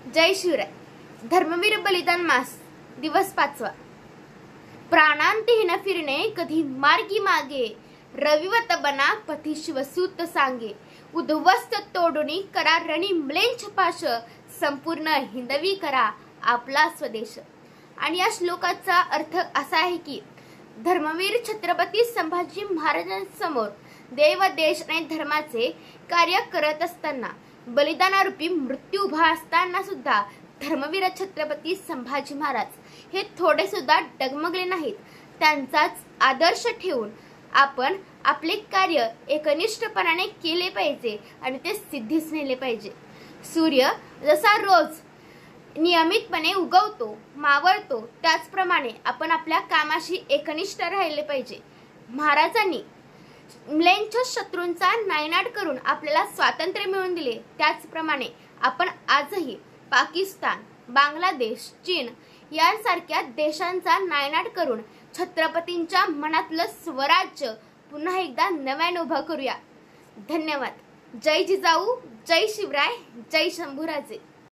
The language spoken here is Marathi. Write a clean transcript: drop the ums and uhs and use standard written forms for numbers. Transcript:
जय शिवराय. धर्मवीर बलिदान मास दिवस 5वा. प्राणांतिहीन फिरणे कधी मार्गी मागे, रविवत बना पथी शिवसूत सांगे. उद्ध्वस्त तोडुनी करा रणी म्लेंछ पाश, संपूर्ण हिंदवी करा आपला स्वदेश. आणि या श्लोकाचा अर्थ असा आहे की धर्मवीर छत्रपती संभाजी महाराजांसमोर देव देश आणि धर्माचे कार्य करत असताना, बलिदानारूपी मृत्यू उभा असताना सुद्धा धर्मवीर छत्रपती संभाजी महाराज हे थोडे सुद्धा डगमगले नाहीत. त्यांचाच आदर्श ठेवून आपण आपले कार्य एकनिष्ठपणाने केले पाहिजे आणि ते सिद्धीस नेले पाहिजे. सूर्य जसा रोज नियमितपणे उगवतो, मावळतो, त्याचप्रमाणे आपण आपल्या कामाशी एकनिष्ठ राहिले पाहिजे. महाराजांनी म्लेंछ शत्रूंचा नायनाट करून आपल्याला स्वातंत्र्य मिळवून दिले, त्याचप्रमाणे आपण आजही पाकिस्तान, बांगलादेश, चीन यांसारख्या देशांचा नायनाट करून छत्रपतींच्या मनातलं स्वराज्य पुन्हा एकदा नव्याने उभं करूया. धन्यवाद. जय जिजाऊ, जय शिवराय, जय शंभूराजे.